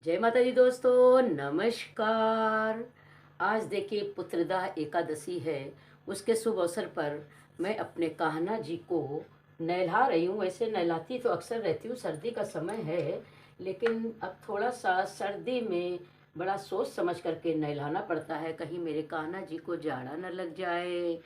जय माता दी दोस्तों, नमस्कार। आज देखिए पुत्रदा एकादशी है। उसके शुभ अवसर पर मैं अपने कान्हा जी को नहला रही हूँ। वैसे नहलाती तो अक्सर रहती हूँ, सर्दी का समय है, लेकिन अब थोड़ा सा सर्दी में बड़ा सोच समझ करके नहलाना पड़ता है। कहीं मेरे कान्हा जी को जाड़ा न लग जाए,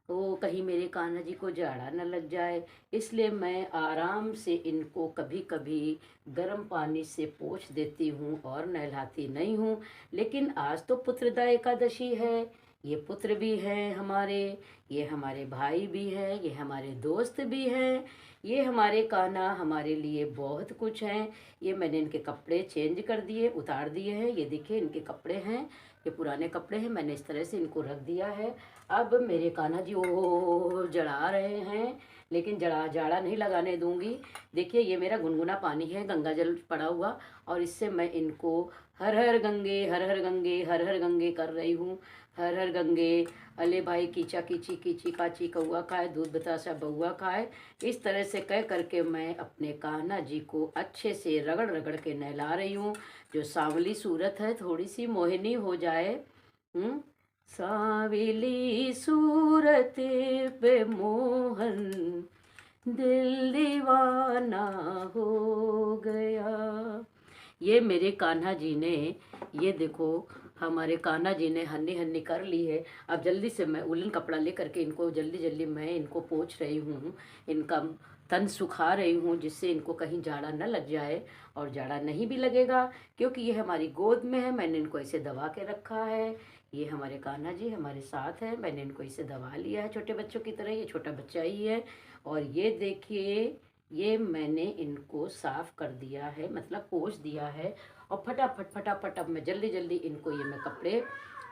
तो कहीं मेरे कान्हा जी को जाड़ा न लग जाए, इसलिए मैं आराम से इनको कभी कभी गर्म पानी से पोंछ देती हूँ और नहलाती नहीं हूँ। लेकिन आज तो पुत्रदा एकादशी है। ये पुत्र भी हैं हमारे, ये हमारे भाई भी हैं, ये हमारे दोस्त भी हैं, ये हमारे कान्हा हमारे लिए बहुत कुछ हैं। ये मैंने इनके कपड़े चेंज कर दिए, उतार दिए हैं। ये देखिए इनके कपड़े हैं, ये पुराने कपड़े हैं, मैंने इस तरह से इनको रख दिया है। अब मेरे कान्हा जी ओ जड़ा रहे हैं, लेकिन जड़ा जाड़ा नहीं लगाने दूंगी। देखिए ये मेरा गुनगुना पानी है, गंगा जल पड़ा हुआ, और इससे मैं इनको हर हर गंगे हर हर गंगे हर हर गंगे कर रही हूँ। हर हर गंगे, अले भाई कीचा कीची कीची काची कौआ खाए, दूध बतासा बउआ खाए। इस तरह से कह करके मैं अपने कान्हा जी को अच्छे से रगड़ रगड़ के नहला रही हूँ। जो सांवली सूरत है थोड़ी सी मोहिनी हो जाए। हम्म। साविली सूरत पे मोहन दिल दीवाना हो गया। ये मेरे कान्हा जी ने, ये देखो हमारे कान्हा जी ने हन्नी हन्नी कर ली है। अब जल्दी से मैं उलन कपड़ा ले करके इनको जल्दी जल्दी मैं इनको पोंछ रही हूँ, इनका तन सुखा रही हूँ, जिससे इनको कहीं जाड़ा न लग जाए। और जाड़ा नहीं भी लगेगा क्योंकि ये हमारी गोद में है, मैंने इनको ऐसे दबा के रखा है। ये हमारे कान्हा जी हमारे साथ है, मैंने इनको इसे दबा लिया है छोटे बच्चों की तरह, ये छोटा बच्चा ही है। और ये देखिए ये मैंने इनको साफ कर दिया है, मतलब पोंछ दिया है। और फटाफट फटाफट अब मैं जल्दी जल्दी इनको ये मैं कपड़े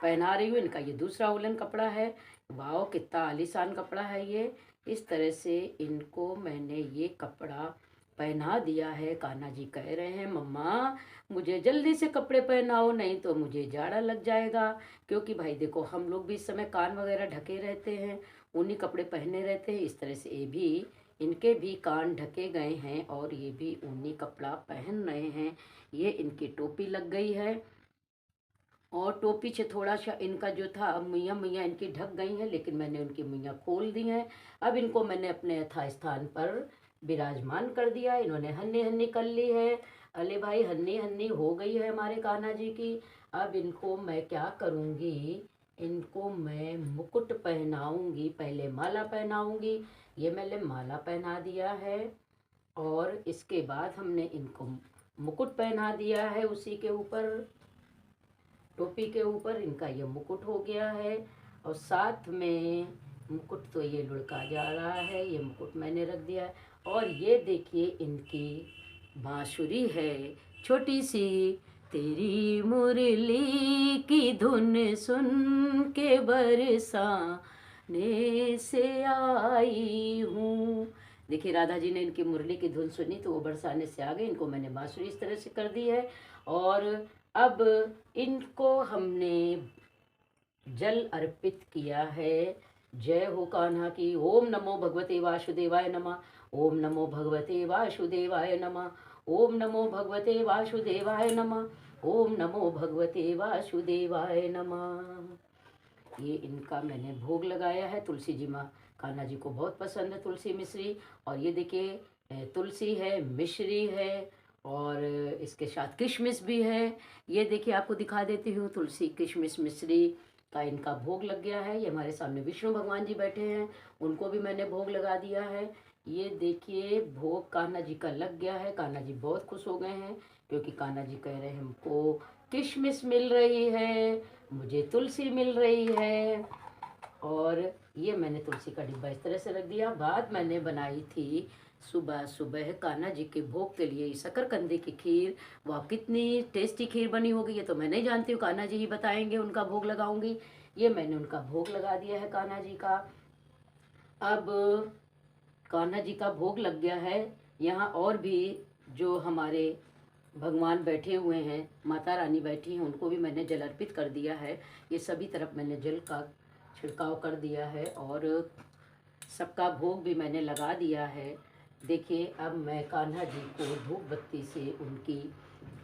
पहना रही हूँ। इनका ये दूसरा उलन कपड़ा है। वाओ कितना आलीशान कपड़ा है ये। इस तरह से इनको मैंने ये कपड़ा पहना दिया है। कान्हा जी कह रहे हैं मम्मा मुझे जल्दी से कपड़े पहनाओ, नहीं तो मुझे जाड़ा लग जाएगा। क्योंकि भाई देखो हम लोग भी इस समय कान वगैरह ढके रहते हैं, ऊनी कपड़े पहने रहते हैं। इस तरह से ये भी, इनके भी कान ढके गए हैं और ये भी ऊनी कपड़ा पहन रहे हैं। ये इनकी टोपी लग गई है, और टोपी से थोड़ा सा इनका जो था मुइयाँ मुइयाँ इनकी ढक गई हैं, लेकिन मैंने उनकी मुइयाँ खोल दी हैं। अब इनको मैंने अपने यथा स्थान पर विराजमान कर दिया। इन्होंने हन्नी हन्नी कर ली है। अले भाई हन्नी हन्नी हो गई है हमारे कान्हा जी की। अब इनको मैं क्या करूँगी, इनको मैं मुकुट पहनाऊंगी। पहले माला पहनाऊंगी, ये मैंने माला पहना दिया है। और इसके बाद हमने इनको मुकुट पहना दिया है, उसी के ऊपर टोपी के ऊपर इनका ये मुकुट हो गया है। और साथ में मुकुट तो ये लुढ़का जा रहा है, ये मुकुट मैंने रख दिया है। और ये देखिए इनकी बांसुरी है छोटी सी, तेरी मुरली की धुन सुन के बरसाने से आई हूँ। देखिए राधा जी ने इनकी मुरली की धुन सुनी तो वो बरसाने से आ गए। इनको मैंने बांसुरी इस तरह से कर दी है। और अब इनको हमने जल अर्पित किया है। जय हो कान्हा की। ओम नमो भगवते वासुदेवाय नमः। ओम नमो भगवते वासुदेवाय नमः। ओम नमो भगवते वासुदेवाय नमः। ओम नमो भगवते वासुदेवाय नमः। ये इनका मैंने भोग लगाया है। तुलसी जी माँ कान्हा जी को बहुत पसंद है तुलसी मिश्री। और ये देखिए तुलसी है, मिश्री है, और इसके साथ किशमिश भी है। ये देखिए आपको दिखा देती हूँ, तुलसी किशमिश मिश्री का इनका भोग लग गया है। ये हमारे सामने विष्णु भगवान जी बैठे हैं, उनको भी मैंने भोग लगा दिया है। ये देखिए भोग कान्हा जी का लग गया है। कान्हा जी बहुत खुश हो गए हैं क्योंकि कान्हा जी कह रहे हैं हमको किशमिश मिल रही है, मुझे तुलसी मिल रही है। और ये मैंने तुलसी का डिब्बा इस तरह से रख दिया। बाद मैंने बनाई थी सुबह सुबह कान्हा जी के भोग के लिए शकरकंदी की खीर। वह कितनी टेस्टी खीर बनी होगी ये तो मैं नहीं जानती हूँ, कान्हा जी ही बताएंगे। उनका भोग लगाऊंगी। ये मैंने उनका भोग लगा दिया है कान्हा जी का। अब कान्हा जी का भोग लग गया है। यहाँ और भी जो हमारे भगवान बैठे हुए हैं, माता रानी बैठी हैं, उनको भी मैंने जल अर्पित कर दिया है। ये सभी तरफ मैंने जल का छिड़काव कर दिया है और सबका भोग भी मैंने लगा दिया है। देखिए अब मैं कान्हा जी को धूप बत्ती से उनकी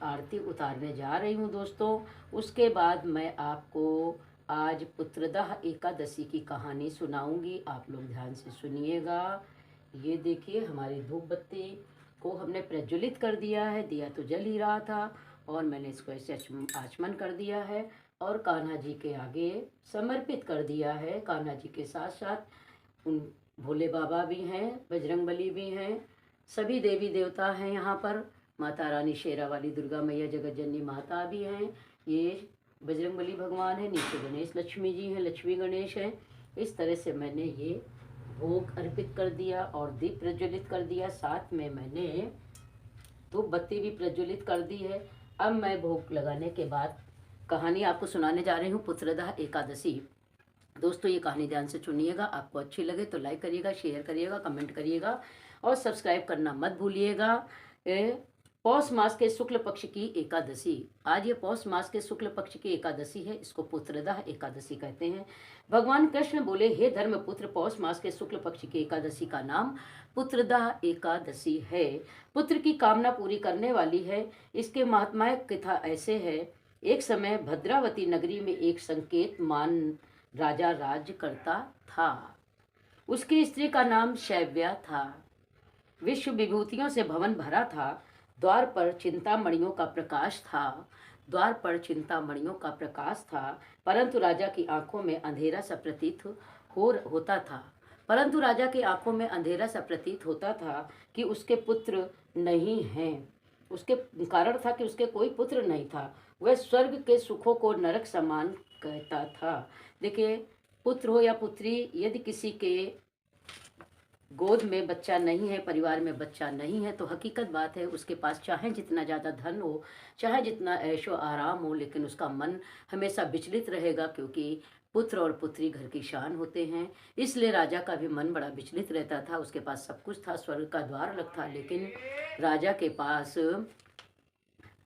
आरती उतारने जा रही हूँ दोस्तों। उसके बाद मैं आपको आज पुत्रदा एकादशी की कहानी सुनाऊंगी। आप लोग ध्यान से सुनिएगा। ये देखिए, हमारी धूप बत्ती को हमने प्रज्वलित कर दिया है। दिया तो जल ही रहा था और मैंने इसको ऐसे आचमन कर दिया है और कान्हा जी के आगे समर्पित कर दिया है। कान्हा जी के साथ साथ उन भोले बाबा भी हैं, बजरंगबली भी हैं, सभी देवी देवता हैं यहाँ पर। माता रानी शेरा वाली दुर्गा मैया जगत जननी माता भी हैं। ये बजरंगबली भगवान है, नीचे गणेश लक्ष्मी जी हैं, लक्ष्मी गणेश हैं। इस तरह से मैंने ये भोग अर्पित कर दिया और दीप प्रज्वलित कर दिया। साथ में मैंने धूप बत्ती भी प्रज्वलित कर दी है। अब मैं भोग लगाने के बाद कहानी आपको सुनाने जा रही हूँ, पुत्रदा एकादशी। दोस्तों ये कहानी ध्यान से सुनिएगा। आपको अच्छी लगे तो लाइक करिएगा, शेयर करिएगा, कमेंट करिएगा और सब्सक्राइब करना मत भूलिएगा। पौष मास के शुक्ल पक्ष की एकादशी। आज ये पौष मास के शुक्ल पक्ष की एकादशी है। इसको पुत्रदा एकादशी कहते हैं। भगवान कृष्ण बोले, हे धर्मपुत्र, पौष मास के शुक्ल पक्ष की एकादशी का नाम पुत्रदा एकादशी है। पुत्र की कामना पूरी करने वाली है। इसके महात्मा कथा ऐसे है। एक समय भद्रावती नगरी में एक संकेत मान राजा राज्य करता था। उसकी स्त्री का नाम शैव्या था। विश्व विभूतियों से भवन भरा था। द्वार पर चिंतामणियों का प्रकाश था। द्वार पर चिंतामणियों का प्रकाश था, परंतु राजा की आंखों में अंधेरा सा प्रतीत होता था। परंतु राजा की आंखों में अंधेरा सा प्रतीत होता था कि उसके पुत्र नहीं हैं। उसके कारण था कि उसके कोई पुत्र नहीं था। वह स्वर्ग के सुखों को नरक समान कहता था। देखिए, पुत्र हो या पुत्री, यदि किसी के गोद में बच्चा नहीं है, परिवार में बच्चा नहीं है, तो हकीकत बात है उसके पास चाहे जितना ज़्यादा धन हो, चाहे जितना ऐशो आराम हो, लेकिन उसका मन हमेशा विचलित रहेगा, क्योंकि पुत्र और पुत्री घर की शान होते हैं। इसलिए राजा का भी मन बड़ा विचलित रहता था। उसके पास सब कुछ था, स्वर्ग का द्वार लग था, लेकिन राजा के पास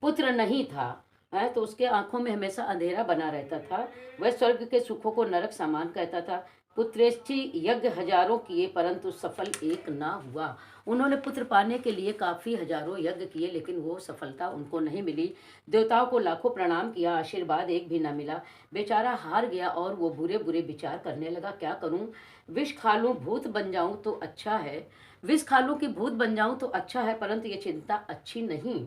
पुत्र नहीं था। है तो उसके आंखों में हमेशा अंधेरा बना रहता था। वह स्वर्ग के सुखों को नरक समान कहता था। पुत्रेष्टि यज्ञ हजारों किए, परंतु सफल एक ना हुआ। उन्होंने पुत्र पाने के लिए काफी हजारों यज्ञ किए, लेकिन वो सफलता उनको नहीं मिली। देवताओं को लाखों प्रणाम किया, आशीर्वाद एक भी न मिला। बेचारा हार गया और वो बुरे बुरे विचार करने लगा, क्या करूं? विष खा लूं, भूत बन जाऊं तो अच्छा है। विष खा लूं कि भूत बन जाऊं तो अच्छा है, परंतु ये चिंता अच्छी नहीं।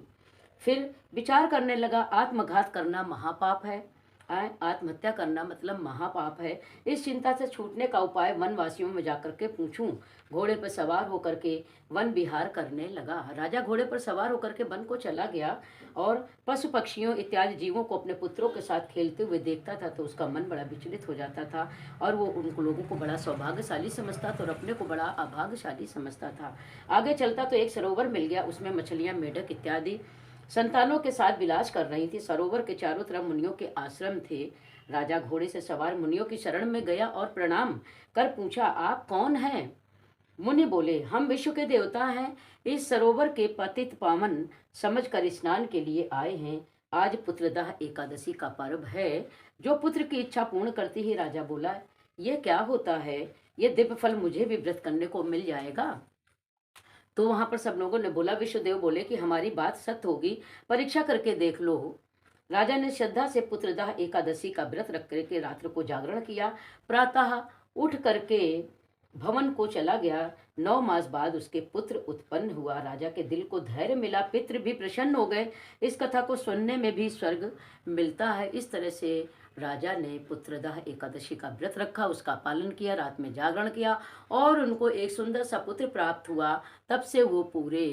फिर विचार करने लगा, आत्मघात करना महापाप है। आत्महत्या करना मतलब महापाप है। इस चिंता से छूटने का उपाय वनवासियों में जाकर के पूछूं। घोड़े पर सवार होकर के वन विहार करने लगा। राजा घोड़े पर सवार होकर के वन को चला गया और पशु पक्षियों इत्यादि जीवों को अपने पुत्रों के साथ खेलते हुए देखता था, तो उसका मन बड़ा विचलित हो जाता था और वो उन लोगों को बड़ा सौभाग्यशाली समझता था और अपने को बड़ा अभाग्यशाली समझता था। आगे चलता तो एक सरोवर मिल गया, उसमें मछलियां, मेढक इत्यादि संतानों के साथ विलास कर रही थी। सरोवर के चारों तरफ मुनियों के आश्रम थे। राजा घोड़े से सवार मुनियों की शरण में गया और प्रणाम कर पूछा, आप कौन हैं? मुनि बोले, हम विश्व के देवता हैं। इस सरोवर के पतित पावन समझकर स्नान के लिए आए हैं। आज पुत्रदा एकादशी का पर्व है, जो पुत्र की इच्छा पूर्ण करती है। राजा बोला, यह क्या होता है? ये दिव्य फल मुझे भी व्रत करने को मिल जाएगा? तो वहां पर सब लोगों ने बोला, विश्वदेव बोले कि हमारी बात सत्य होगी, परीक्षा करके देख लो। राजा ने श्रद्धा से पुत्रदा एकादशी का व्रत रख करके रात्र को जागरण किया। प्रातः उठ करके भवन को चला गया। 9 मास बाद उसके पुत्र उत्पन्न हुआ। राजा के दिल को धैर्य मिला, पितृ भी प्रसन्न हो गए। इस कथा को सुनने में भी स्वर्ग मिलता है। इस तरह से राजा ने पुत्रदा एकादशी का व्रत रखा, उसका पालन किया, रात में जागरण किया और उनको एक सुंदर सा पुत्र प्राप्त हुआ। तब से वो पूरे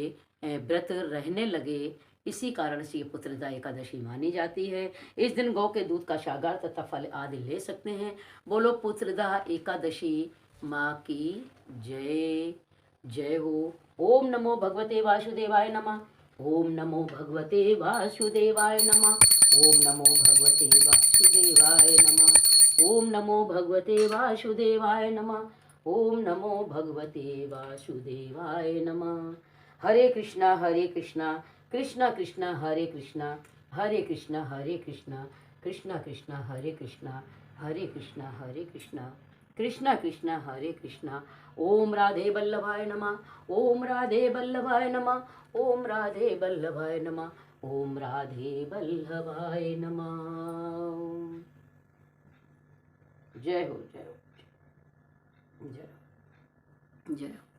व्रत रहने लगे। इसी कारण से ये पुत्रदा एकादशी मानी जाती है। इस दिन गौ के दूध का सागर तथा फल आदि ले सकते हैं। बोलो पुत्रदा एकादशी माँ की जय। जय हो। ओम नमो भगवते वासुदेवाय नमः। ओम नमो भगवते वासुदेवाय नमः। ओम नमो भगवते वासुदेवाय नमः। ओम नमो भगवते वासुदेवाय नमः। ओम नमो भगवते वासुदेवाय नमः। हरे कृष्णा कृष्णा कृष्णा हरे कृष्णा, हरे कृष्णा कृष्णा कृष्णा हरे कृष्णा, हरे कृष्णा कृष्णा कृष्णा हरे कृष्णा। ओम राधे वल्लभाय नमः। ओम राधे वल्लभाय नमः। ओम राधे वल्लभाय नमः। ओम राधे वल्लभाय नमः। जय हो, जय हो, जय हो, जय हो।